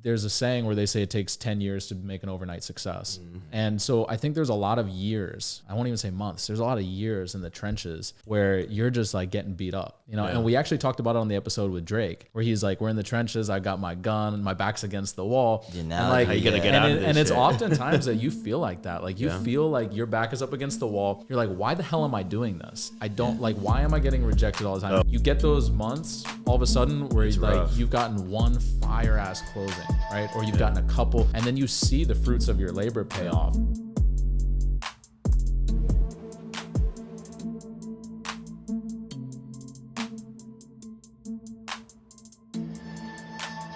there's a saying where they say it takes 10 years to make an overnight success. And so I think there's a lot of years, I won't even say months, there's a lot of years in the trenches where you're just like getting beat up, you know? And we actually talked about it on the episode with Drake, where he's like, we're in the trenches, I got my gun, my back's against the wall. And like, how you gonna get out of this and it's shit? oftentimes that you feel like that. Like you feel like your back is up against the wall. You're like, why the hell am I doing this? I don't like, why am I getting rejected all the time? You get those months all of a sudden where you've gotten one fire ass closing, right? Or you've gotten a couple, and then you see the fruits of your labor pay off.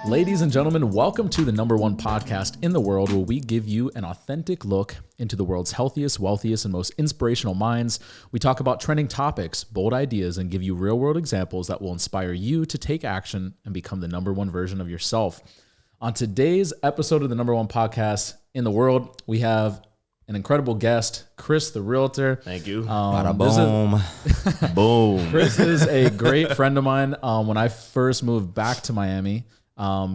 Ladies and gentlemen, welcome to the #1 podcast in the world, where we give you an authentic look into the world's healthiest, wealthiest, and most inspirational minds. We talk about trending topics, bold ideas, and give you real-world examples that will inspire you to take action and become the #1 version of yourself. On today's episode of the #1 podcast in the world, we have an incredible guest, Chris, the Realtor. Thank you. Boom. Boom. Chris is a great friend of mine. When I first moved back to Miami,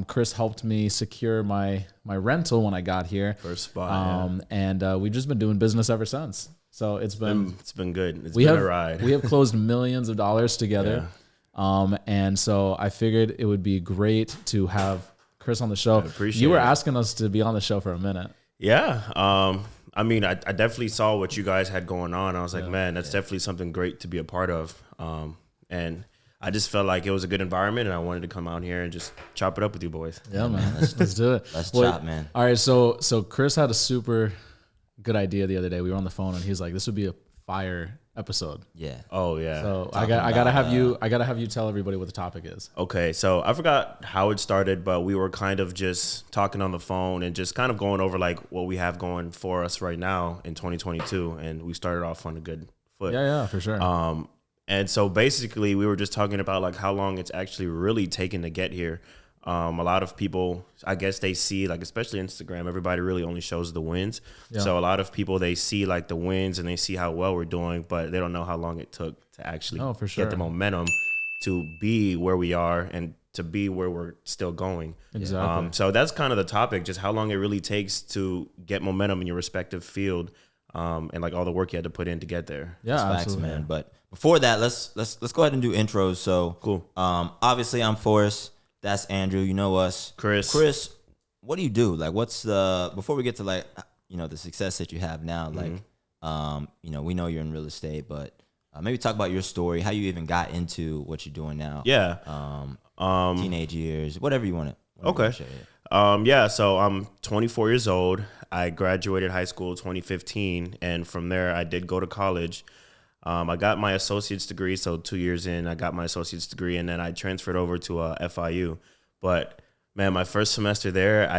Chris helped me secure my rental when I got here. First spot, and we've just been doing business ever since. So it's been good. It's been a ride. We have closed millions of dollars together. And so I figured it would be great to have Chris on the show. I appreciate you were it. asking us to be on the show for a minute. Yeah. I mean, I definitely saw what you guys had going on. I was like, man, that's definitely something great to be a part of. And I just felt like it was a good environment, and I wanted to come out here and just chop it up with you boys. Yeah, man. Let's do it. Let's chop, man. All right. So Chris had a super good idea the other day. We were on the phone, and he's like, this would be a fire episode. Yeah. Oh yeah. So I gotta have you tell everybody what the topic is. Okay, so I forgot how it started, but we were kind of just talking on the phone and just kind of going over like what we have going for us right now in 2022, and we started off on a good foot. Yeah, for sure. And so basically we were just talking about like how long it's actually really taken to get here. A lot of people, I guess they see, like, especially Instagram, everybody really only shows the wins. Yeah. So a lot of people, they see like the wins and they see how well we're doing, but they don't know how long it took to actually get the momentum to be where we are and to be where we're still going. Exactly. So that's kind of the topic, just how long it really takes to get momentum in your respective field, and like all the work you had to put in to get there. Yeah, That's absolutely, facts, man. But before that, let's go ahead and do intros. So Cool. Obviously I'm Forrest. That's Andrew. You know us. Chris, what do you do? Like, what's the, before we get to like, the success that you have now, like, we know you're in real estate, but maybe talk about your story, how you even got into what you're doing now. Yeah. Teenage years, whatever you want to. Okay. Share. So I'm 24 years old. I graduated high school 2015, and from there I did go to college. I got my associate's degree, so 2 years in, I got my associate's degree, and then I transferred over to FIU. But man, my first semester there,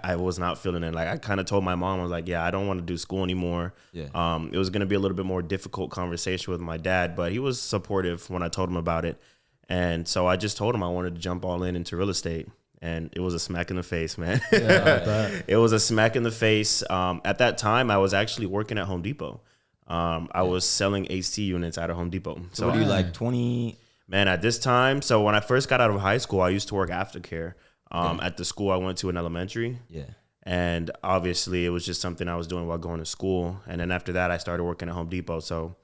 I was not feeling it. Like, I kind of told my mom, I was like, yeah, I don't want to do school anymore. Yeah. It was going to be a little bit more difficult conversation with my dad, but he was supportive when I told him about it. And so I just told him I wanted to jump all into real estate. And it was a smack in the face, man. Yeah, it was a smack in the face. At that time, I was actually working at Home Depot. I was selling AC units out of Home Depot. So what are you, like 20? Man, at this time, so when I first got out of high school, I used to work aftercare at the school I went to in elementary. Yeah. And obviously, it was just something I was doing while going to school. And then after that, I started working at Home Depot. So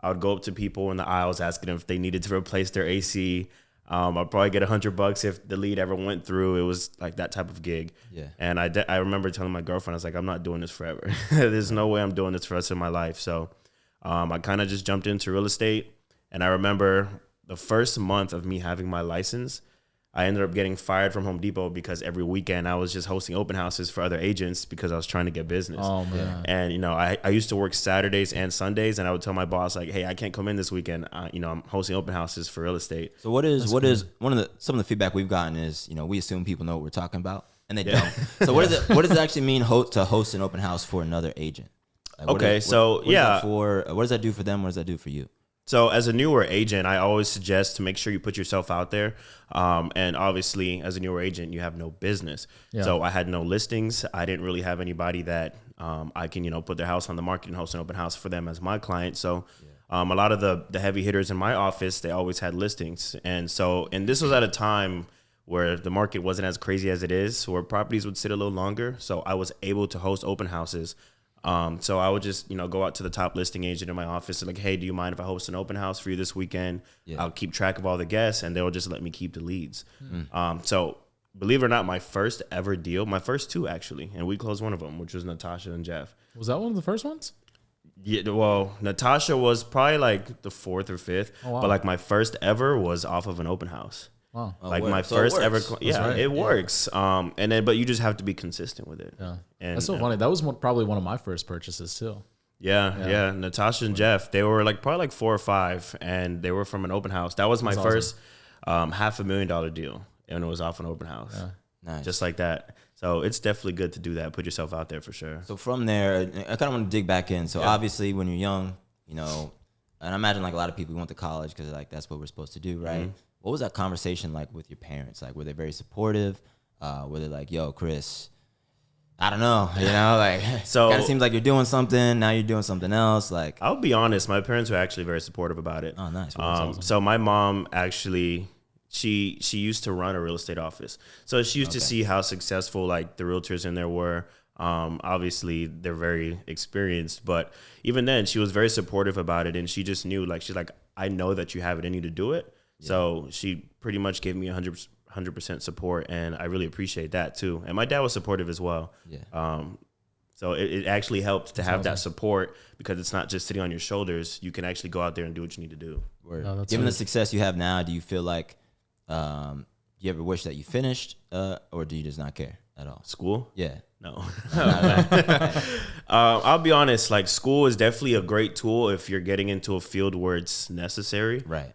I would go up to people in the aisles asking them if they needed to replace their AC. I'd probably get $100 if the lead ever went through. It was like that type of gig. Yeah. And I remember telling my girlfriend, I was like, I'm not doing this forever. There's no way I'm doing this for the rest of my life. So I kind of just jumped into real estate. And I remember the first month of me having my license, I ended up getting fired from Home Depot because every weekend I was just hosting open houses for other agents because I was trying to get business. Oh, man. And, I used to work Saturdays and Sundays, and I would tell my boss, like, hey, I can't come in this weekend. I'm hosting open houses for real estate. So what is some of the feedback we've gotten is, we assume people know what we're talking about, and they don't. So what does it actually mean to host an open house for another agent? Like, what does that do for them? What does that do for you? So as a newer agent, I always suggest to make sure you put yourself out there. And obviously, as a newer agent, you have no business. Yeah. So I had no listings. I didn't really have anybody that I can, put their house on the market and host an open house for them as my client. So a lot of the heavy hitters in my office, they always had listings. And this was at a time where the market wasn't as crazy as it is, where properties would sit a little longer. So I was able to host open houses. So I would just, go out to the top listing agent in my office and like, hey, do you mind if I host an open house for you this weekend? Yeah. I'll keep track of all the guests and they'll just let me keep the leads. So believe it or not, my first ever deal, my first two actually, and we closed one of them, which was Natasha and Jeff. Was that one of the first ones? Yeah, well, Natasha was probably like the fourth or fifth, but like my first ever was off of an open house. Wow. Like my first ever, it works. And then, but you just have to be consistent with it. Yeah, and that's so funny. That was probably one of my first purchases too. Yeah. Natasha and Jeff, they were like probably like 4 or 5, and they were from an open house. That was my first $500,000 deal, and it was off an open house. Yeah. Nice. Just like that. So it's definitely good to do that. Put yourself out there for sure. So from there, I kind of want to dig back in. So obviously when you're young, and I imagine like a lot of people went to college because like that's what we're supposed to do, right? What was that conversation like with your parents? Like, were they very supportive? Were they like, yo, Chris, I don't know, like, so kind of seems like you're doing something, now you're doing something else. Like, I'll be honest, my parents were actually very supportive about it. Oh, nice. Awesome. So my mom actually, she used to run a real estate office. So she used to see how successful like the realtors in there were. Obviously they're very experienced, but even then she was very supportive about it. And she just knew, like, she's like, I know that you have it in you to do it. Yeah. So she pretty much gave me 100% support. And I really appreciate that too. And my dad was supportive as well. Yeah. So it actually helped to have that support, because it's not just sitting on your shoulders. You can actually go out there and do what you need to do. No, given the success you have now, do you feel like, you ever wish that you finished, or do you just not care at all? School? Yeah. No. I'll be honest, like, school is definitely a great tool if you're getting into a field where it's necessary. Right.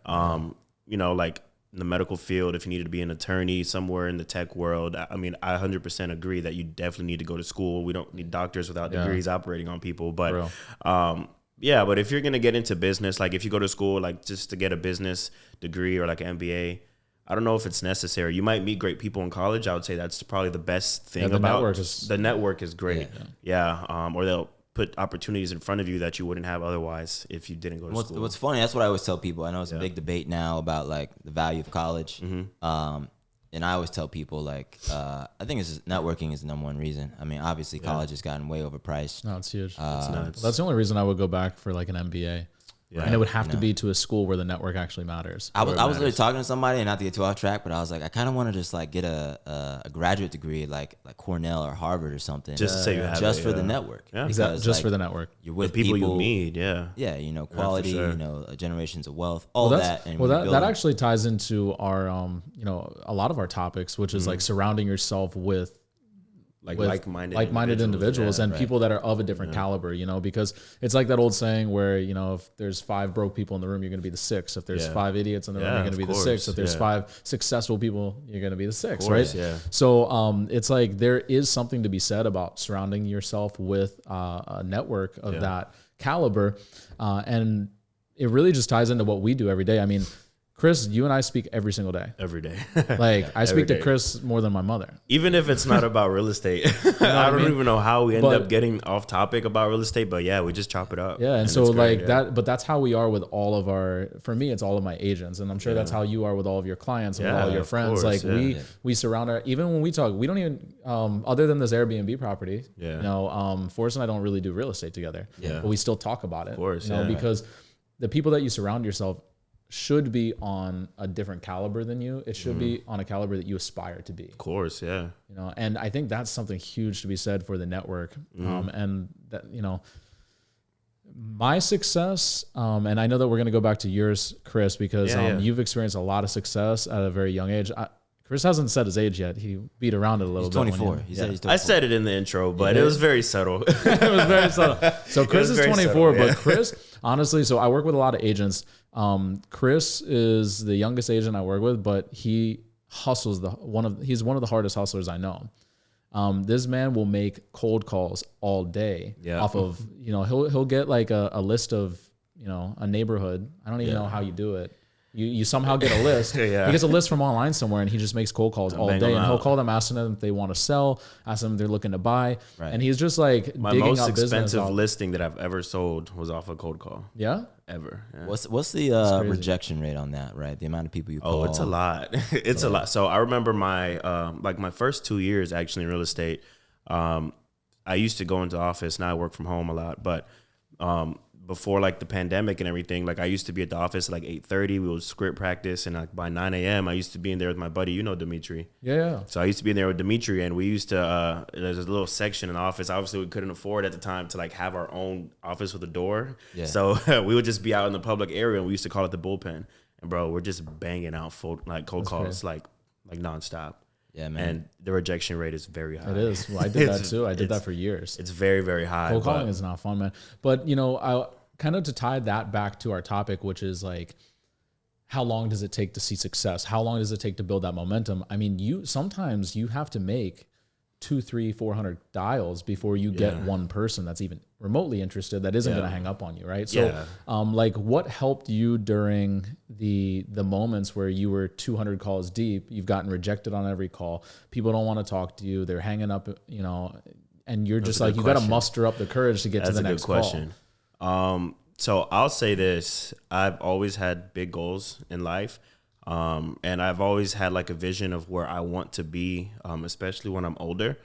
Like in the medical field, if you needed to be an attorney somewhere in the tech world, I mean, I 100% agree that you definitely need to go to school. We don't need doctors without degrees operating on people. But but if you're going to get into business, like if you go to school, like just to get a business degree or like an MBA, I don't know if it's necessary. You might meet great people in college. I would say that's probably the best thing about the network is great. Or they'll put opportunities in front of you that you wouldn't have otherwise if you didn't go to school. What's funny, that's what I always tell people. I know it's a big debate now about like the value of college. And I always tell people, like, I think networking is the number one reason. I mean, obviously college has gotten way overpriced. No, it's huge. It's nuts. That's the only reason I would go back for like an MBA. Yeah. And it would have to be to a school where the network actually matters. I was literally talking to somebody, and not to get too off track, but I was like, I kind of want to just like get a graduate degree like Cornell or Harvard or something, just to say you have just for the network. Yeah, exactly. Just for the network. You're with the people you meet. Yeah, quality. Generations of wealth, all that. And that actually ties into our a lot of our topics, which is like surrounding yourself with like-minded individuals and people that are of a different caliber, because it's like that old saying where, if there's 5 broke people in the room, you're going to be the 6th. If there's 5 idiots in the room, you're going to be the 6th. If there's 5 successful people, you're going to be the 6th, right? Yeah. So it's like there is something to be said about surrounding yourself with a network of that caliber. And it really just ties into what we do every day. I mean, Chris, you and I speak every single day. Every day. Like, I speak to Chris more than my mother. Even if it's not about real estate. I don't even know how we end up getting off topic about real estate, but we just chop it up. Yeah, and so like that, but that's how we are with all of for me, it's all of my agents. And I'm sure that's how you are with all of your clients and with all your friends. Course, like we surround even when we talk, we don't even, other than this Airbnb property, Forrest and I don't really do real estate together, but we still talk about it, of course, because the people that you surround yourself should be on a different caliber than you. It should be on a caliber that you aspire to be. Of course, yeah. And I think that's something huge to be said for the network. And that, my success, and I know that we're going to go back to yours, Chris, because you've experienced a lot of success at a very young age. Chris hasn't said his age yet. He beat around it a little bit. 24. He said he's 24. I said it in the intro, but it was very subtle. It was very subtle. So Chris is 24, subtle, but Chris, honestly, so I work with a lot of agents. Chris is the youngest agent I work with, but he hustles he's one of the hardest hustlers I know. This man will make cold calls all day off of, he'll get like a list of, a neighborhood. I don't even know how you do it. You somehow get a list. Yeah. He gets a list from online somewhere, and he just makes cold calls all day. And he'll call them, asking them if they want to sell, ask them if they're looking to buy. Right. And he's just like my digging most up expensive listing that I've ever sold was off a cold call. Yeah. Ever. Yeah. What's the rejection rate on that? Right, the amount of people you call. Oh, it's a lot. It's a lot. So I remember my my first 2 years actually in real estate. I used to go into office. Now I work from home a lot, but before like the pandemic and everything, like I used to be at the office at like 8:30. We would script practice, and like by 9 a.m. I used to be in there with my buddy, Dimitri. Yeah. So I used to be in there with Dimitri, and we used to there's a little section in the office. Obviously, we couldn't afford at the time to like have our own office with a door. Yeah. So we would just be out in the public area, and we used to call it the bullpen. And bro, we're just banging out cold calls like nonstop. Yeah, man. And the rejection rate is very high. It is. Well, I did that too. I did that for years. It's very, very high. Cold calling is not fun, man. But, I kind of to tie that back to our topic, which is like, how long does it take to see success? How long does it take to build that momentum? I mean, sometimes you have to make 200, 300, 400 dials before you get one person that's even remotely interested that isn't going to hang up on you, right? So, like, what helped you during the moments where you were 200 calls deep? You've gotten rejected on every call. People don't want to talk to you. They're hanging up, and you're just like, you got to muster up the courage to get to the next call. That's a good question. So I'll say this: I've always had big goals in life. And I've always had like a vision of where I want to be, especially when I'm older.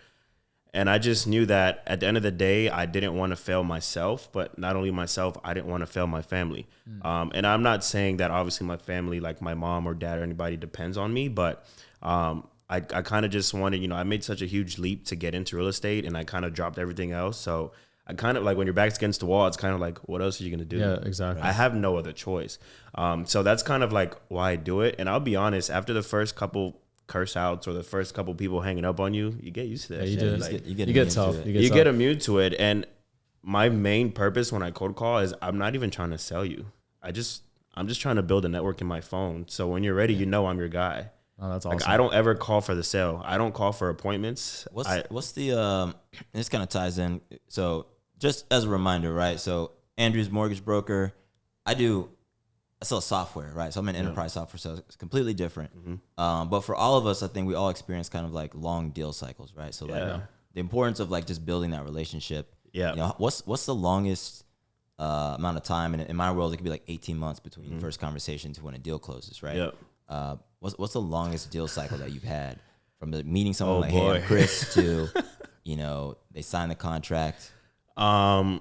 And I just knew that at the end of the day, I didn't want to fail myself, but not only myself, I didn't want to fail my family. And I'm not saying that obviously my family, like my mom or dad or anybody depends on me, but I kind of just wanted, I made such a huge leap to get into real estate, and I kind of dropped everything else. So I kind of like, when your back's against the wall, it's kind of like, what else are you going to do? Yeah, exactly. I have no other choice. So that's kind of like why I do it. And I'll be honest, after the first couple curse outs or the first couple people hanging up on you, you get used to that. Yeah, you shit. do. Like, you get tough. You get immune to it. And my main purpose when I cold call is I'm not even trying to sell you. I'm just trying to build a network in my phone. So when you're ready, I'm your guy. Oh, that's awesome. Like, I don't ever call for the sale. I don't call for appointments. What's the this kind of ties in. So just as a reminder, right? So Andrew's mortgage broker. I sell software, right? So I'm an enterprise software, so it's completely different. Mm-hmm. But for all of us, I think we all experience kind of like long deal cycles, right? So like the importance of like just building that relationship. Yeah. What's the longest amount of time? And in my world, it could be like 18 months between first conversation to when a deal closes, right? Yeah. What's the longest deal cycle that you've had from the meeting someone hey, I'm Chris to, they sign the contract? I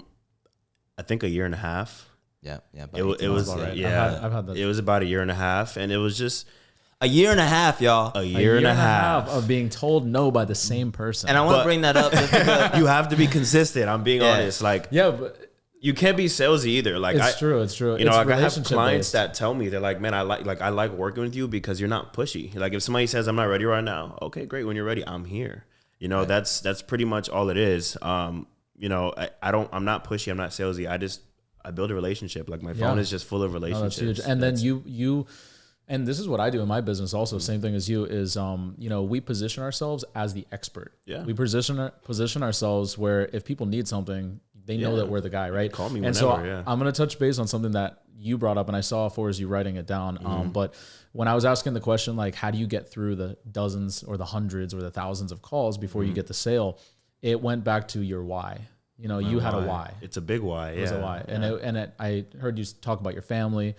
think a year and a half. Yeah. It was right. yeah. I've had that. It was about a year and a half, and it was just a year and a half, y'all. A year and a half of being told no by the same person. And I want to bring that up just because you have to be consistent. I'm being honest. Like, but you can't be salesy either. Like, it's true. It's like I have clients that tell me, they're like, man, I like working with you because you're not pushy. Like, if somebody says I'm not ready right now, okay, great. When you're ready, I'm here. That's pretty much all it is. I'm not pushy. I'm not salesy. I build a relationship. Like, my phone is just full of relationships. That's huge. And then you, and this is what I do in my business also, same thing as you, is, we position ourselves as the expert. Yeah. We position ourselves where if people need something, they know that we're the guy, right? Call me whenever, and so I'm going to touch base on something that you brought up, and I saw as you writing it down. But when I was asking the question, like, how do you get through the dozens or the hundreds or the thousands of calls before you get the sale? It went back to your why. You had a why. It's a big why. It was a why. And I heard you talk about your family,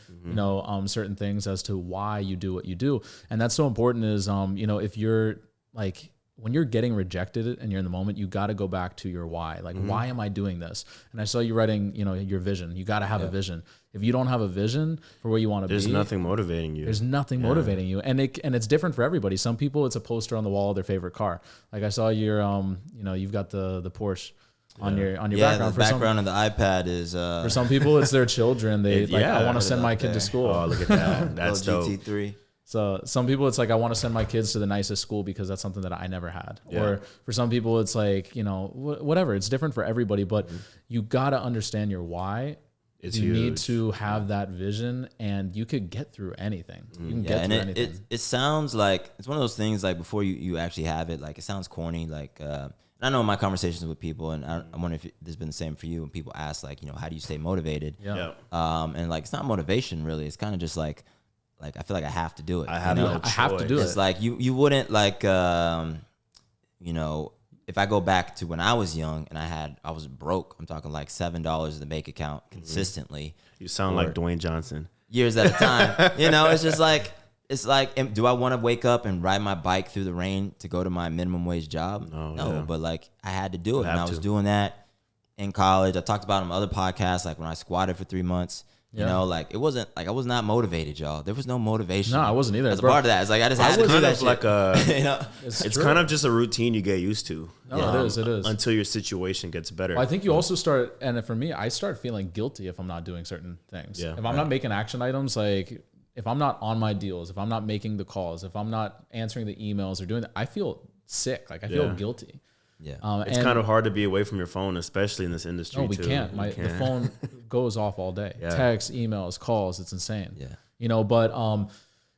certain things as to why you do what you do. And that's so important is, if you're like, when you're getting rejected and you're in the moment, you got to go back to your why. Like, why am I doing this? And I saw you writing, your vision. You got to have a vision. If you don't have a vision for where you want to be, there's nothing motivating you. There's nothing motivating you. And it's different for everybody. Some people, it's a poster on the wall of their favorite car. Like, I saw your, you've got the Porsche on your background. The background of the iPad is for some people it's their children. I want to send my kid to school. Oh, look at that. That's dope. GT3. So some people it's like, I want to send my kids to the nicest school because that's something that I never had. Yeah. Or for some people it's like, whatever. It's different for everybody, but you got to understand your why. You need to have that vision, and you could get through anything. You can get through anything. It sounds like it's one of those things, like, before you actually have it, like, it sounds corny, like, I know in my conversations with people, and I wonder if this has been the same for you, when people ask, like, how do you stay motivated? Yeah. And like, it's not motivation really. It's kind of just like, like I feel like I have to do it. I have to do it. It's like you wouldn't like you know, if I go back to when I was young and I was broke, I'm talking like $7 in the bank account consistently. You sound like Dwayne Johnson. Years at a time. You know, it's just like, do I want to wake up and ride my bike through the rain to go to my minimum wage job? No, but like I had to do it. And I was doing that in college. I talked about it on other podcasts, like when I squatted for 3 months. You know, like it wasn't like I was not motivated, y'all. There was no motivation. No, I wasn't either. As a part of that, it's like I just had to do that shit. Like you know? It's kind of just a routine you get used to. No, it is. Until your situation gets better. Well, I think you also start, and for me, I start feeling guilty if I'm not doing certain things. Yeah, if I'm not making action items, like if I'm not on my deals, if I'm not making the calls, if I'm not answering the emails or doing that, I feel sick. Like I feel guilty. Yeah, it's kind of hard to be away from your phone, especially in this industry. No, we can't. The phone goes off all day. Texts, emails, calls. It's insane. Yeah. You know, but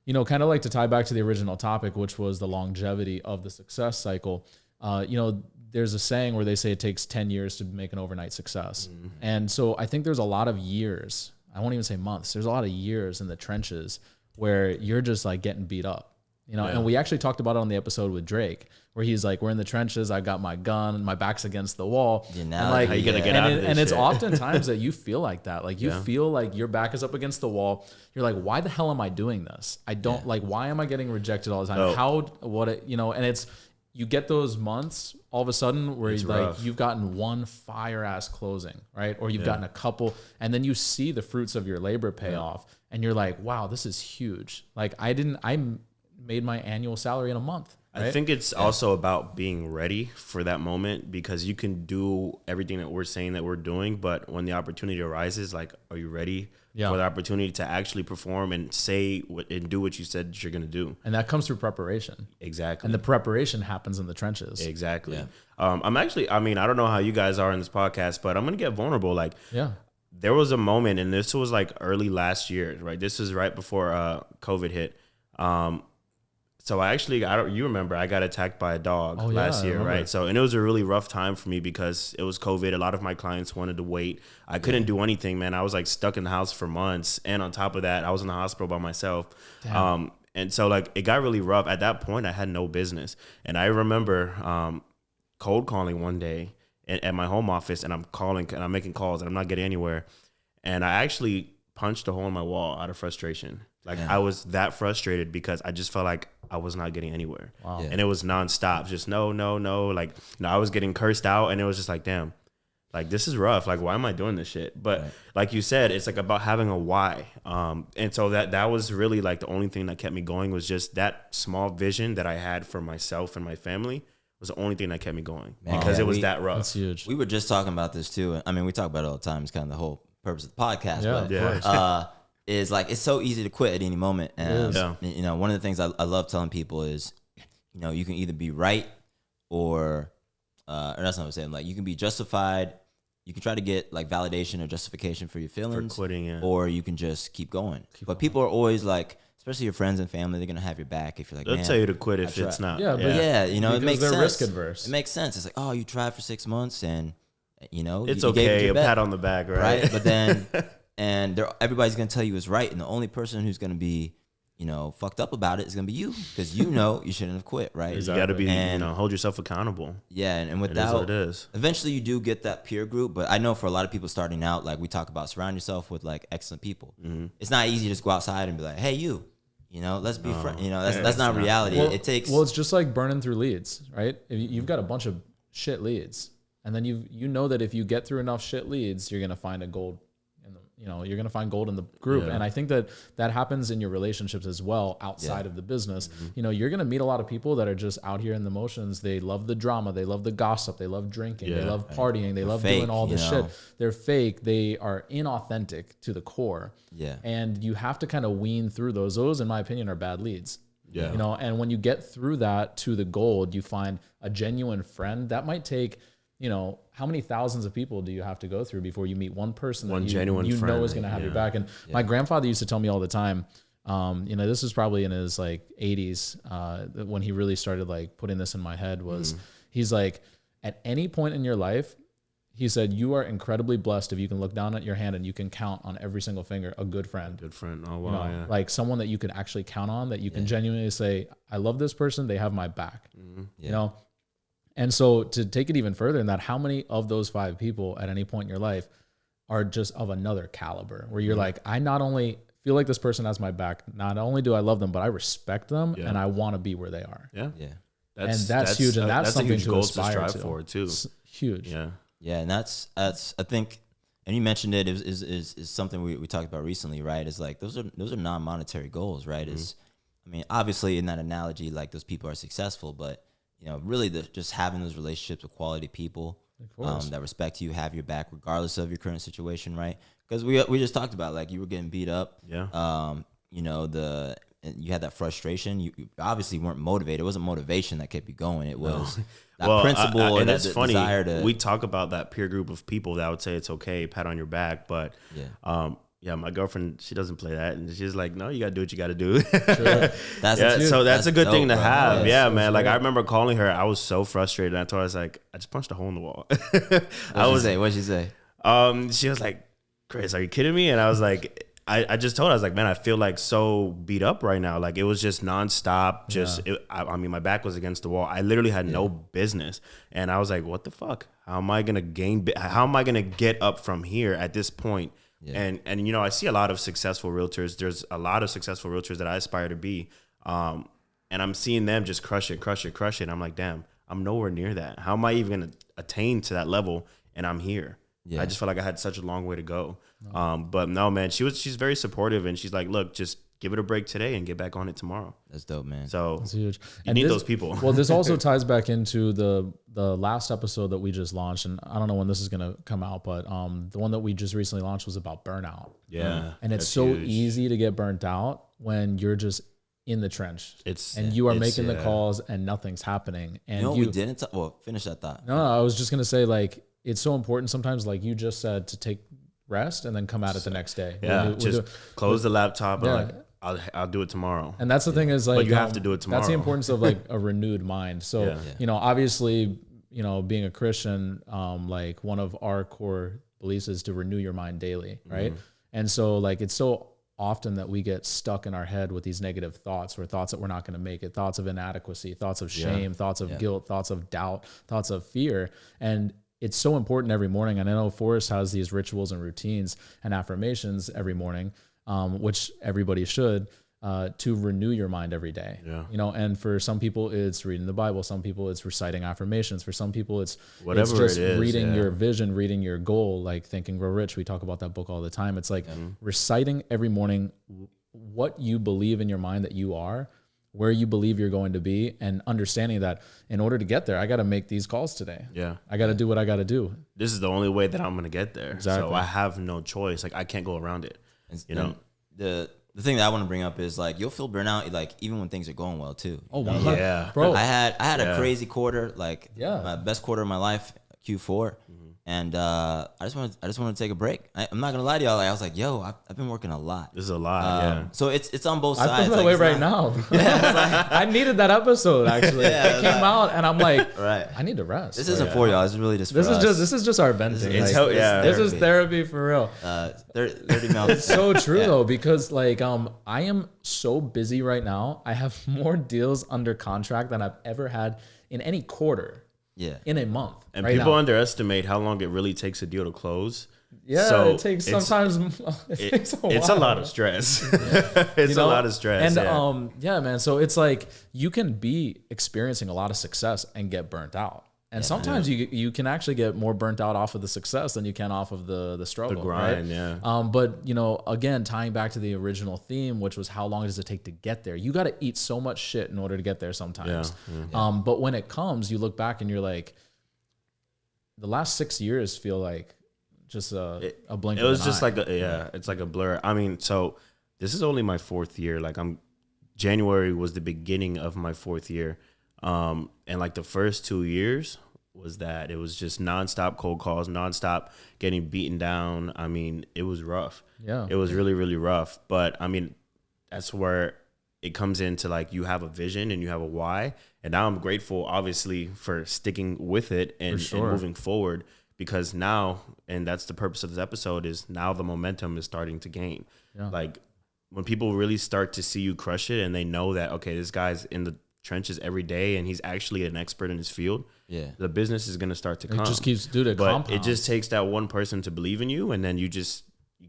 you know, kind of like to tie back to the original topic, which was the longevity of the success cycle. You know, there's a saying where they say it takes 10 years to make an overnight success, and so I think there's a lot of years. I won't even say months. There's a lot of years in the trenches where you're just like getting beat up. You know, and we actually talked about it on the episode with Drake, where he's like, "We're in the trenches. I got my gun, and my back's against the wall." And like, how you gonna get out of this and it's shit? oftentimes that you feel like that. Like you feel like your back is up against the wall. You're like, "Why the hell am I doing this? I don't like. Why am I getting rejected all the time? You know?" And it's you get those months all of a sudden where you've gotten one fire ass closing, right? Or you've gotten a couple, and then you see the fruits of your labor pay off, and you're like, "Wow, this is huge." Like I made my annual salary in a month. Right? I think it's also about being ready for that moment, because you can do everything that we're saying that we're doing, but when the opportunity arises, like, are you ready for the opportunity to actually perform and say and do what you said you're going to do? And that comes through preparation. Exactly. And the preparation happens in the trenches. Exactly. Yeah. I'm actually, I mean, I don't know how you guys are in this podcast, but I'm going to get vulnerable. Like, there was a moment, and this was like early last year, right? This was right before COVID hit. So I actually, you remember, I got attacked by a dog last year, right? So, and it was a really rough time for me because it was COVID. A lot of my clients wanted to wait. I couldn't do anything, man. I was like stuck in the house for months. And on top of that, I was in the hospital by myself. And so like, it got really rough. At that point, I had no business. And I remember cold calling one day at my home office, and I'm calling and I'm making calls and I'm not getting anywhere. And I actually punched a hole in my wall out of frustration. Like I was that frustrated because I just felt like I was not getting anywhere. Wow. And it was nonstop. Just no. Like, I was getting cursed out, and it was just like, damn, like this is rough. Like, why am I doing this shit? But like you said, it's like about having a why. And so that was really like the only thing that kept me going, was just that small vision that I had for myself and my family was the only thing that kept me going, because it was that rough. That's huge. We were just talking about this too. I mean, we talk about it all the time. It's kind of the whole purpose of the podcast. Is like, it's so easy to quit at any moment. And, you know, one of the things I love telling people is, you know, you can either be right or that's not what I'm saying. Like, you can be justified. You can try to get like validation or justification for your feelings, for quitting, or you can just keep going. But people are always like, especially your friends and family, they're going to have your back if you're like, they'll tell you to quit if it's not. Yeah, but you know, it makes sense. They're risk adverse. It makes sense. It's like, oh, you tried for 6 months and, you know, it's you okay. A pat on the back, right? But then, and everybody's going to tell you it's right. And the only person who's going to be, you know, fucked up about it is going to be you, because you know you shouldn't have quit, right? Exactly. You got to be, you know, hold yourself accountable. Yeah, and without, it is what it is. Eventually you do get that peer group, but I know for a lot of people starting out, like we talk about, surround yourself with like excellent people. Mm-hmm. It's not easy to just go outside and be like, hey, you know, let's be friends. You know, that's not reality. Well, it takes. Well, it's just like burning through leads, right? If you've got a bunch of shit leads, and then you know that if you get through enough shit leads, you're gonna find a gold. You know, you're going to find gold in the group. And I think that happens in your relationships as well, outside of the business. Mm-hmm. You know, you're going to meet a lot of people that are just out here in the motions. They love the drama. They love the gossip. They love drinking. They love partying. They love doing all this shit. They're fake. They are inauthentic to the core. Yeah. And you have to kind of wean through those. Those, in my opinion, are bad leads. Yeah. You know, and when you get through that to the gold, you find a genuine friend. That might take, you know, how many thousands of people do you have to go through before you meet one person that you know is going to have your back? And my grandfather used to tell me all the time, you know, this was probably in his like 80s, when he really started like putting this in my head was, he's like, at any point in your life, he said, you are incredibly blessed if you can look down at your hand and you can count on every single finger a good friend. Good friend. Oh, wow. You know, like someone that you could actually count on, that you can genuinely say, I love this person. They have my back, you know? And so to take it even further than that, how many of those 5 people at any point in your life are just of another caliber where you're like, I not only feel like this person has my back, not only do I love them, but I respect them and I want to be where they are. Yeah. Yeah. That's huge. And that's something a huge to goal aspire to strive to. for too. It's huge. Yeah. Yeah. And that's, I think, and you mentioned it is something we talked about recently, right? Is like, those are non-monetary goals, right? Is, I mean, obviously in that analogy, like those people are successful, but you know, really just having those relationships with quality people that respect you, have your back, regardless of your current situation, right? Because we just talked about, like, you were getting beat up. Yeah. You know, you had that frustration. You obviously weren't motivated. It wasn't motivation that kept you going. It was that principle and that it's funny. desire to. We talk about that peer group of people that would say it's okay, pat on your back, but my girlfriend, she doesn't play that, and she's like, no, you gotta do what you gotta do. Sure. So that's a good thing to bro. have. Yeah, Man. Like, I remember calling her. I was so frustrated. And I told her, I was like, I just punched a hole in the wall. What'd she say? She was like, Chris, are you kidding me? And I was like, I just told her, I was like, man, I feel like so beat up right now. Like, it was just nonstop. I mean, my back was against the wall. I literally had no business. And I was like, what the fuck? How am I going to get up from here at this point? Yeah. And you know, I see a lot of successful realtors. There's a lot of successful realtors that I aspire to be. And I'm seeing them just crush it. And I'm like, damn, I'm nowhere near that. How am I even going to attain to that level? And I'm here. Yeah. I just felt like I had such a long way to go. But no, man, she's very supportive, and she's like, look, just give it a break today and get back on it tomorrow. That's dope, man. So that's huge. You need those people. Well, this also ties back into the last episode that we just launched, and I don't know when this is going to come out, but the one that we just recently launched was about burnout. Yeah. And it's so easy to get burnt out when you're just in the trench. You are making the calls and nothing's happening. And you know what we didn't finish that thought. No, I was just going to say, like, it's so important sometimes, like you just said, to take rest and then come at it the next day. Yeah, close the laptop and I'll do it tomorrow. And that's the thing is, like, but you have to do it tomorrow. That's the importance of, like, a renewed mind. So, you know, obviously, you know, being a Christian, like, one of our core beliefs is to renew your mind daily, right? And so, like, it's so often that we get stuck in our head with these negative thoughts, or thoughts that we're not going to make it, thoughts of inadequacy, thoughts of shame, thoughts of guilt, thoughts of doubt, thoughts of fear. And it's so important every morning. And I know Forrest has these rituals and routines and affirmations every morning, which everybody should, to renew your mind every day. Yeah. You know, and for some people it's reading the Bible. Some people it's reciting affirmations. For some people it's just reading your vision, reading your goal, like Think and Grow Rich. We talk about that book all the time. It's like reciting every morning what you believe in your mind that you are, where you believe you're going to be, and understanding that in order to get there, I got to make these calls today. Yeah. I got to do what I got to do. This is the only way that I'm going to get there. Exactly. So I have no choice. Like, I can't go around it. You know, the thing that I want to bring up is, like, you'll feel burnout, like, even when things are going well too. Oh, yeah. Bro. I had a crazy quarter, like my best quarter of my life, Q4. And I just wanted to take a break. I'm not gonna lie to y'all. Like, I was like, "Yo, I've been working a lot. This is a lot, So it's on both sides. I feel that way right now. I needed that episode actually. It came out, and I'm like, I need to rest. This isn't for y'all. This is really just. This is just our venting. This is therapy for real. 30 minutes. It's so true though, because, like, I am so busy right now. I have more deals under contract than I've ever had in any quarter. Yeah, in a month. And people underestimate how long it really takes a deal to close. Yeah, so it takes sometimes. It takes a while. It's a lot of stress. It's a lot of stress. And man. So it's like you can be experiencing a lot of success and get burnt out. And sometimes you can actually get more burnt out off of the success than you can off of the struggle, the grind, right? But, you know, again, tying back to the original theme, which was how long does it take to get there? You got to eat so much shit in order to get there sometimes. But when it comes, you look back and you're like, the last 6 years feel like just a blink of an eye. It was just like it's like a blur. I mean, so this is only my 4th year. Like, January was the beginning of my 4th year. And like the first 2 years was that it was just nonstop cold calls, nonstop getting beaten down. I mean, it was rough. Yeah. It was really, really rough. But I mean, that's where it comes into, like, you have a vision and you have a why. And now I'm grateful, obviously, for sticking with it and moving forward, because now, and that's the purpose of this episode, is now the momentum is starting to gain. Yeah. Like when people really start to see you crush it and they know that, okay, this guy's in the trenches every day and he's actually an expert in his field, the business is going to start to come. It just keeps but compounds. It just takes that one person to believe in you, and then you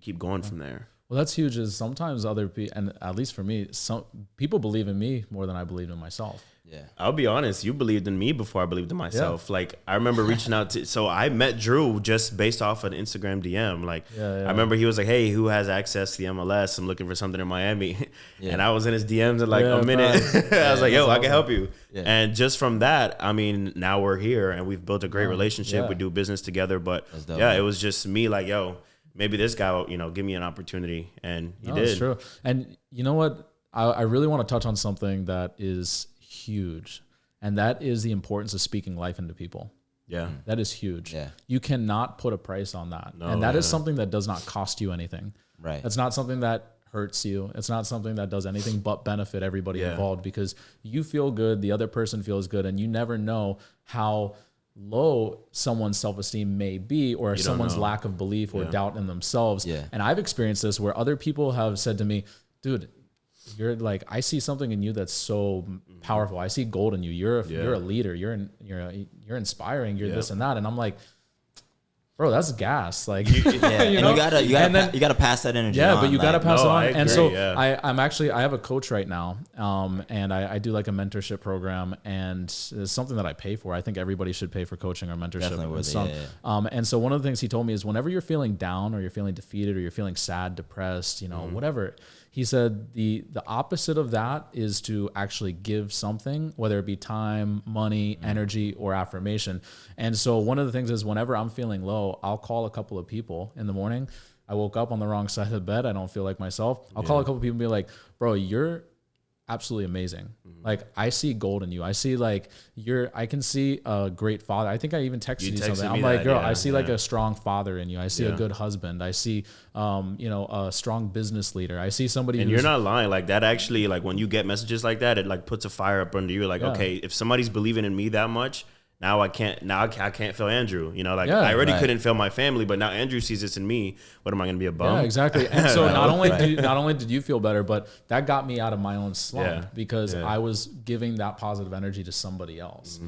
keep going from there. Well, that's huge. Is sometimes other people, and at least for me, some people believe in me more than I believe in myself. Yeah, I'll be honest. You believed in me before I believed in myself. Yeah. Like I remember reaching out to. So I met Drew just based off an Instagram DM. Like I remember he was like, "Hey, who has access to the MLS? I'm looking for something in Miami." And I was in his DMs in like a minute. I was like, "Yo, I can help you." Yeah. And just from that, I mean, now we're here and we've built a great relationship. We do business together. But it was just me like, "Yo, maybe this guy will, give me an opportunity," and he did. That's true. And you know what? I really want to touch on something that is huge, and that is the importance of speaking life into people. Yeah, that is huge. Yeah, you cannot put a price on that, and that is something that does not cost you anything. Right, that's not something that hurts you. It's not something that does anything but benefit everybody involved, because you feel good, the other person feels good, and you never know how low someone's self-esteem may be, or someone's lack of belief or doubt in themselves. And I've experienced this where other people have said to me, "Dude, you're like, I see something in you that's so powerful. I see gold in you. You're a leader. You're inspiring. You're this and that." And I'm like, bro, that's gas. Like, you gotta pass that energy. Yeah, on. but you gotta pass it on. And so I have a coach right now, and I do like a mentorship program, and it's something that I pay for. I think everybody should pay for coaching or mentorship. And so one of the things he told me is, whenever you're feeling down or you're feeling defeated or you're feeling sad, depressed, whatever, he said the opposite of that is to actually give something, whether it be time, money, energy, or affirmation. And so one of the things is, whenever I'm feeling low, I'll call a couple of people in the morning. I woke up on the wrong side of the bed. I don't feel like myself. I'll call a couple of people and be like, "Bro, you're absolutely amazing. Like, I see gold in you. I see I can see a great father." I think I even texted you something. I'm like, "Girl, I see like a strong father in you. I see a good husband. I see, a strong business leader. I see somebody." And you're not lying. Like that actually, like when you get messages like that, it like puts a fire up under you. Like, okay, if somebody's believing in me that much, now I can't fail Andrew. I already couldn't fail my family, but now Andrew sees this in me. What am I going to be, a bum? Yeah, exactly. And so not only did you feel better, but that got me out of my own slump, because I was giving that positive energy to somebody else.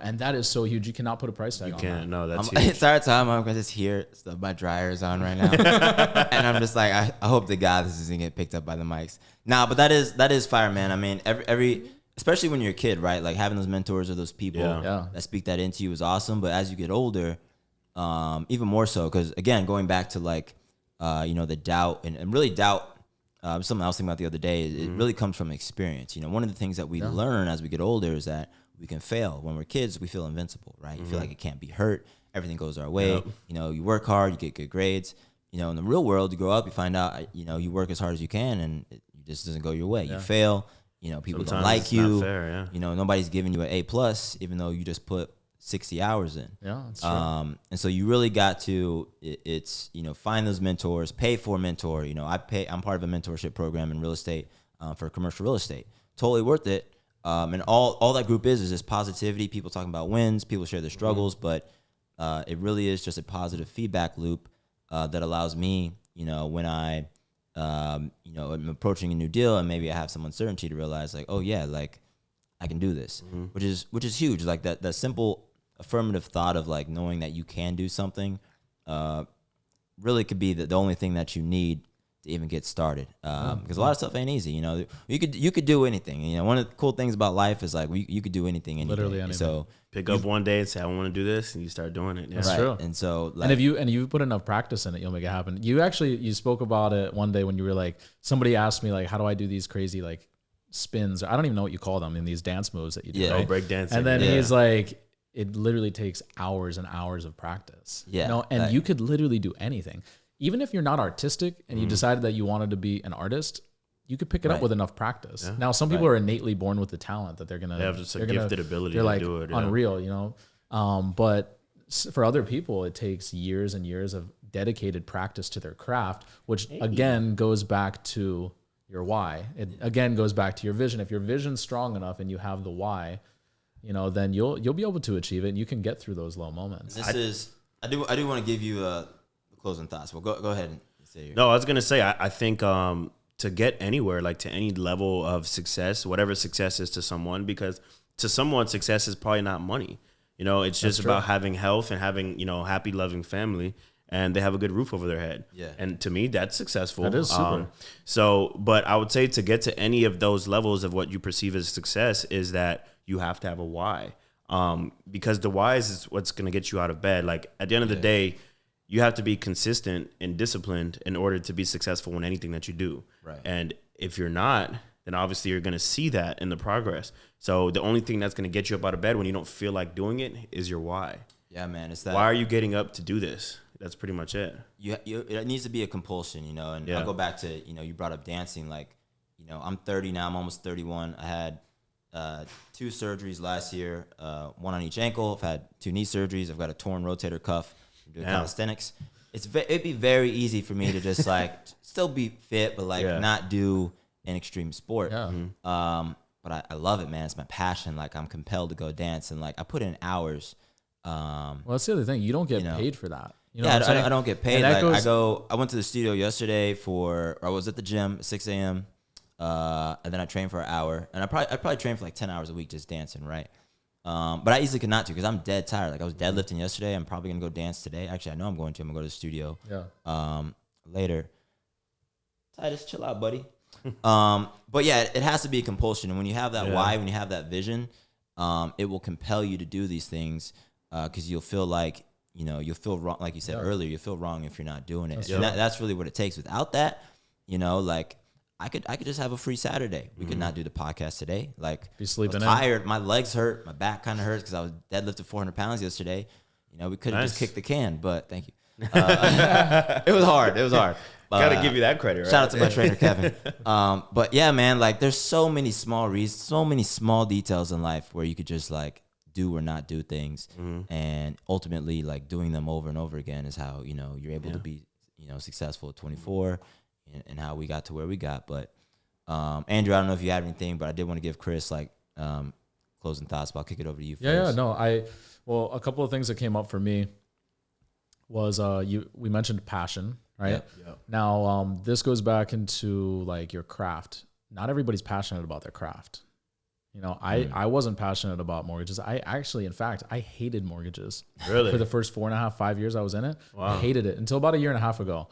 And that is so huge. You cannot put a price tag on that. You can't. No, that's huge. It's our time. I'm just here. My dryer's on right now, and I'm just like, I hope to God this doesn't get picked up by the mics. Nah, but that is fire, man. I mean, every especially when you're a kid, right? Like, having those mentors or those people that speak that into you is awesome. But as you get older, even more so, because again, going back to the doubt and really doubt, something I was thinking about the other day, it really comes from experience. One of the things that we learn as we get older is that we can fail. When we're kids, we feel invincible, right? You feel like it can't be hurt. Everything goes our way. You work hard, you get good grades. In the real world, you grow up, you find out, you work as hard as you can, and it just doesn't go your way. You fail. People Sometimes don't like you. Not fair, nobody's giving you an A+, even though you just put 60 hours in. Yeah, that's true. And so you really got to, find those mentors, pay for a mentor. I'm part of a mentorship program in real estate, for commercial real estate. Totally worth it. And all that group is just positivity. People talking about wins, people share their struggles, but it really is just a positive feedback loop that allows me, when I'm approaching a new deal and maybe I have some uncertainty, to realize like, oh yeah, like I can do this, which is huge. Like that simple affirmative thought of like knowing that you can do something, really could be the only thing that you need to even get started. Because a lot of stuff ain't easy. You could do anything. One of the cool things about life is like you could do anything. Literally anything. So pick up one day and say, I want to do this, and you start doing it. That's true. And so, and if you put enough practice in it, you'll make it happen. You spoke about it one day when you were like, somebody asked me like, how do I do these crazy like spins? I don't even know what you call them in these dance moves that you do. Right? Break dancing. And then he's like, it literally takes hours and hours of practice. Yeah. And you could literally do anything. Even if you're not artistic and you decided that you wanted to be an artist, you could pick it up with enough practice. Yeah. Now, some people are innately born with the talent that they're gonna. They have just a gifted ability to like do it. Unreal, but for other people, it takes years and years of dedicated practice to their craft, which again goes back to your why. It again goes back to your vision. If your vision's strong enough and you have the why, then you'll be able to achieve it, and you can get through those low moments. I do want to give you the closing thoughts. Well, go ahead and say. No, I was gonna say I think to get anywhere, like to any level of success, whatever success is to someone, because to someone success is probably not money. It's just about having health and having happy, loving family, and they have a good roof over their head. Yeah. And to me, that's successful. That is super. But I would say to get to any of those levels of what you perceive as success is that you have to have a why. Because the why is what's going to get you out of bed. Like at the end of the day, you have to be consistent and disciplined in order to be successful in anything that you do. Right. And if you're not, then obviously you're going to see that in the progress. So the only thing that's going to get you up out of bed when you don't feel like doing it is your why. Yeah, man. It's that. Why are you getting up to do this? That's pretty much it. It needs to be a compulsion, and I'll go back to, you brought up dancing. Like, I'm 30 now. I'm almost 31. I had 2 surgeries last year, one on each ankle. I've had 2 knee surgeries. I've got a torn rotator cuff. I'm doing calisthenics. It'd be very easy for me to just like still be fit, but like not do an extreme sport. Yeah. But I love it, man. It's my passion. Like I'm compelled to go dance, and like I put in hours. Well, that's the other thing. You don't get paid for that. I don't get paid. Like I went to the studio yesterday I was at the gym at 6 a.m. And then I trained for an hour, and I probably trained for like 10 hours a week just dancing, right? But I easily could not because I'm dead tired. Like I was deadlifting yesterday. I'm probably gonna go dance today. Actually, I know I'm going to. I'm gonna go to the studio. Later. Titus, chill out, buddy. But yeah, it has to be a compulsion, and when you have that why, when you have that vision, it will compel you to do these things because you'll feel like you'll feel wrong, like you said earlier. You feel wrong if you're not doing it, and that's really what it takes. Without that, like. I could just have a free Saturday. We could not do the podcast today. Like, be sleeping. I was tired. My legs hurt. My back kind of hurts because I was deadlifted 400 pounds yesterday. We could have just kicked the can, but thank you. It was hard. Got to give you that credit, right? Shout out to my trainer, Kevin. But yeah, man, like there's so many small reasons, so many small details in life where you could just like do or not do things. And ultimately like doing them over and over again is how, you're able to be, successful at 24. And how we got to where we got. But Andrew, I don't know if you have anything, but I did want to give Chris like closing thoughts, but I'll kick it over to you first. Yeah, no, a couple of things that came up for me was we mentioned passion, right? Yeah. Now this goes back into like your craft. Not everybody's passionate about their craft. I wasn't passionate about mortgages. I actually, in fact, I hated mortgages. Really? For the first 4.5, 5 years I was in it. Wow. I hated it until about a year and a half ago.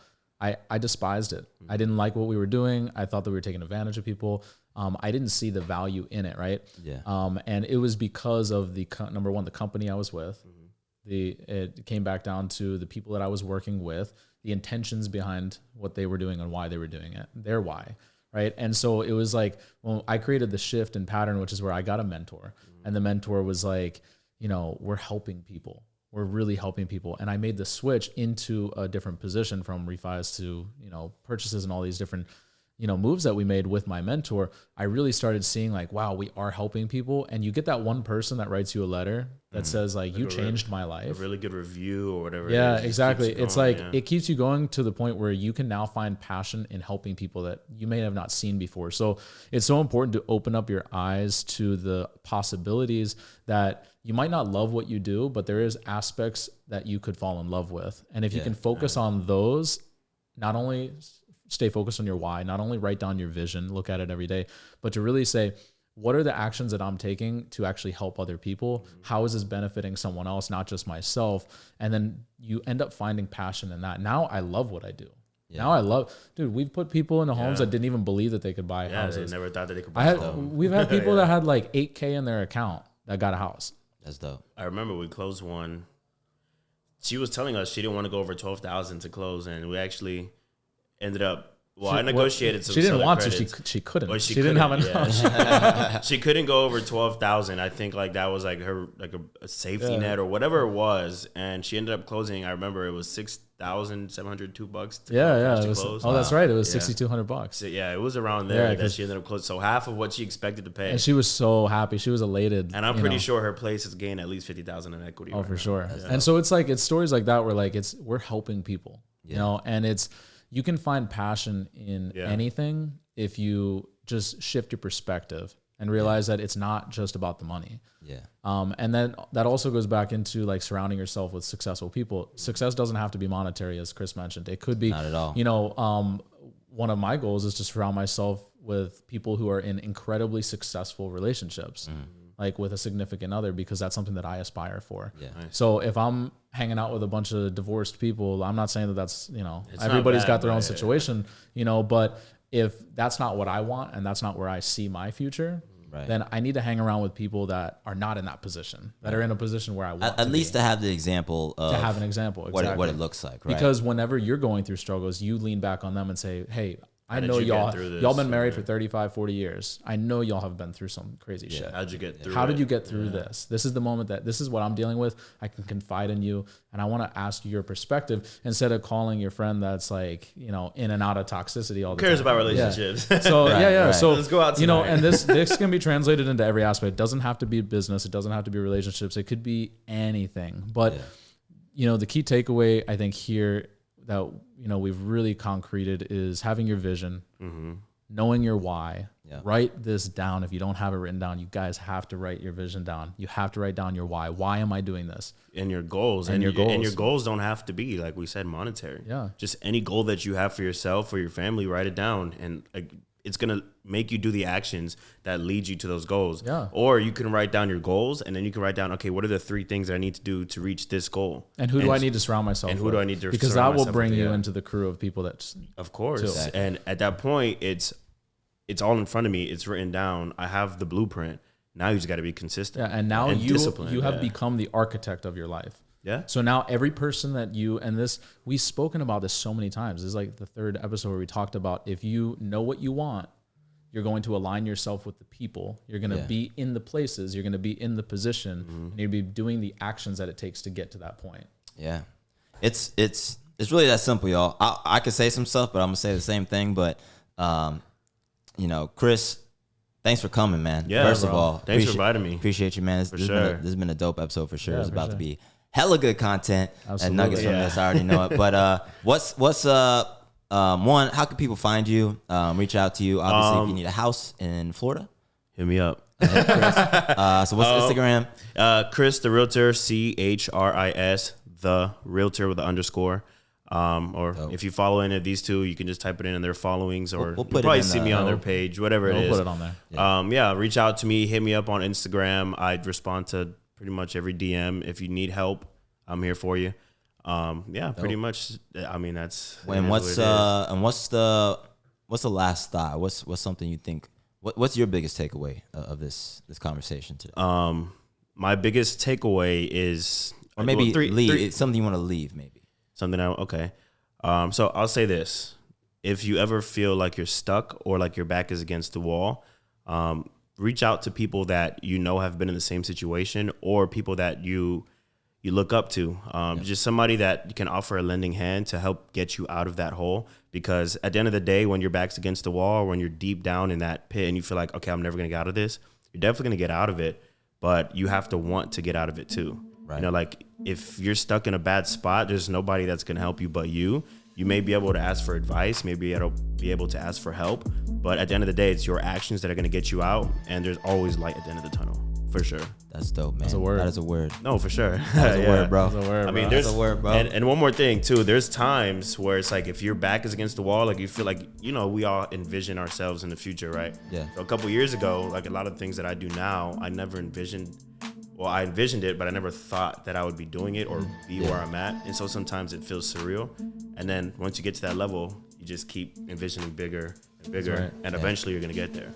I despised it. I didn't like what we were doing. I thought that we were taking advantage of people. I didn't see the value in it, right? Yeah. And it was because of number one, the company I was with. It came back down to the people that I was working with, the intentions behind what they were doing and why they were doing it, their why, right? And so it was like, well, I created the shift and pattern, which is where I got a mentor. And the mentor was like, we're helping people. We're really helping people. And I made the switch into a different position from refis to, purchases and all these different, moves that we made with my mentor. I really started seeing like, wow, we are helping people. And you get that one person that writes you a letter that says like you changed my life. A really good review or whatever. Yeah, exactly. It's like, it keeps you going to the point where you can now find passion in helping people that you may have not seen before. So it's so important to open up your eyes to the possibilities that you might not love what you do, but there is aspects that you could fall in love with. And if you can focus on those, not only stay focused on your why, not only write down your vision, look at it every day, but to really say, what are the actions that I'm taking to actually help other people? How is this benefiting someone else, not just myself? And then you end up finding passion in that. Now I love what I do. Yeah. Now dude, we've put people into homes that didn't even believe that they could buy houses. They never thought that they could buy a home. We've had people that had like 8K in their account that got a house. That's dope. I remember we closed one. She was telling us she didn't want to go over 12,000 to close, and we actually ended up. Well, I negotiated some. She didn't want credits. to. She couldn't. Or she didn't have enough. Yeah. She couldn't go over 12,000. I think like that was like her like a safety net or whatever it was, and she ended up closing. I remember it was $6,702. Yeah. It was, that's right. It was $6,200. So, yeah, it was around there that she ended up closing. So half of what she expected to pay. And she was so happy. She was elated. And I'm pretty sure her place has gained at least 50,000 in equity. Oh, for sure. Yeah. And so it's like it's stories like that where like we're helping people, and you can find passion in anything if you just shift your perspective. and realize that it's not just about the money. Yeah. And then that also goes back into like surrounding yourself with successful people. Success doesn't have to be monetary, as Chris mentioned. It could be, not at all. You know, one of my goals is to surround myself with people who are in incredibly successful relationships, like with a significant other, because that's something that I aspire for. Yeah. Nice. So if I'm hanging out with a bunch of divorced people, I'm not saying that that's, you know, It's everybody's not bad, got their own but situation, you know, but if that's not what I want and that's not where I see my future, Right. then I need to hang around with people that are not in that position, that are in a position where I want At least to have the example of to have an example. Exactly. what it looks like, right? Because whenever you're going through struggles, you lean back on them and say, hey, I know did you get y'all through this? been married for 35, 40 years. I know y'all have been through some crazy shit. How'd you get through How it? did you get through this? This is the moment that this is what I'm dealing with. I can confide in you, and I want to ask you your perspective instead of calling your friend that's like, you know, in and out of toxicity all the time. Who cares about relationships? Yeah. So Right. So Let's go out you know, tonight. and this can be translated into every aspect. It doesn't have to be business. It doesn't have to be relationships. It could be anything. But you know, the key takeaway I think here that, you know, we've really concreted is having your vision, knowing your why. Yeah. Write this down. If you don't have it written down, you guys have to write your vision down. You have to write down your why. Why am I doing this? And your goals. And your goals. And your goals don't have to be, like we said, monetary. Yeah. Just any goal that you have for yourself or your family, write it down. And it's going to make you do the actions that lead you to those goals. Yeah. Or you can write down your goals, and then you can write down, okay, what are the 3 things that I need to do to reach this goal? And who do I need to surround myself with? And who do I need to Because surround that will myself bring with? you Yeah. into the crew of people that Of course. too. And at that point, it's all in front of me. It's written down. I have the blueprint. Now you just got to be consistent. Yeah, and now you disciplined, have yeah. become the architect of your life. Yeah. So now every person that you, and this, we've spoken about this so many times. This is like the 3rd episode where we talked about if you know what you want, you're going to align yourself with the people. You're going to be in the places. You're going to be in the position. And you'll be doing the actions that it takes to get to that point. Yeah. It's really that simple, y'all. I could say some stuff, but I'm gonna say the same thing. But you know, Chris, thanks for coming, man. Yeah, First bro. of all, Thanks for inviting me. Appreciate you, man. This has been a dope episode for sure. Yeah, It's for about sure. to be hella good content Absolutely. and nuggets from this. I already know it. But what's one? How can people find you? Reach out to you. Obviously, if you need a house in Florida, Hit me up. so what's Instagram? Chris the Realtor, CHRIS the Realtor with the underscore. Or if you follow any of these 2, you can just type it in their followings, or We'll you'll put it probably in see me on their page, whatever it is. We'll put it on there. Yeah, reach out to me, hit me up on Instagram. I'd respond to pretty much every DM. If you need help, I'm here for you. Pretty much. I mean, that's. And what's the last thought? What's something you think? What's your biggest takeaway of this conversation today? My biggest takeaway is, Or maybe three. It's something you want to leave, maybe. Something okay. So I'll say this: if you ever feel like you're stuck or like your back is against the wall, reach out to people that you know have been in the same situation, or people that you look up to. Just somebody that can offer a lending hand to help get you out of that hole. Because at the end of the day, when your back's against the wall, or when you're deep down in that pit and you feel like, okay, I'm never gonna get out of this, you're definitely gonna get out of it, but you have to want to get out of it too. Right. You know, like if you're stuck in a bad spot, there's nobody that's gonna help you but you. You may be able to ask for advice, maybe you'll be able to ask for help, but at the end of the day, it's your actions that are gonna get you out, and there's always light at the end of the tunnel, for sure. That's dope, man. That's a word. That is a word. No, for sure. That's a word, bro. That's a word, I mean, bro. there's a word, bro. And one more thing too. There's times where it's like if your back is against the wall, like you feel like, you know, we all envision ourselves in the future, right? Yeah. So a couple years ago, like a lot of the things that I do now, I never envisioned. Well, I envisioned it, but I never thought that I would be doing it or be where I'm at. And so sometimes it feels surreal. And then once you get to that level, you just keep envisioning bigger and bigger, right. and eventually you're gonna get there.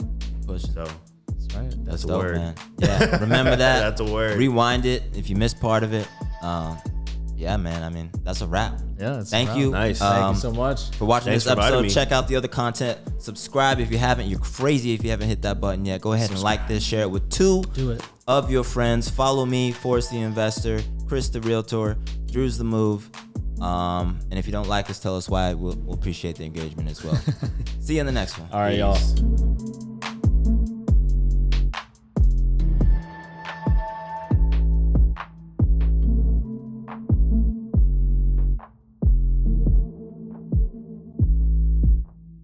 Push. So That's right. that's a dope, word. man. Yeah, remember that. That's a word. Rewind it if you missed part of it. Yeah, man. I mean, that's a wrap. Yeah. That's Thank right. you. Nice. Thank you so much. For watching Thanks this for inviting episode. me. Check out the other content. Subscribe if you haven't. You're crazy if you haven't hit that button yet. Go ahead and like this. Share it with 2 Do it. of your friends. Follow me, Forrest the Investor, Chris the Realtor, Drew's the Move. And if you don't like us, tell us why. We'll appreciate the engagement as well. See you in the next one. All right, Peace. y'all.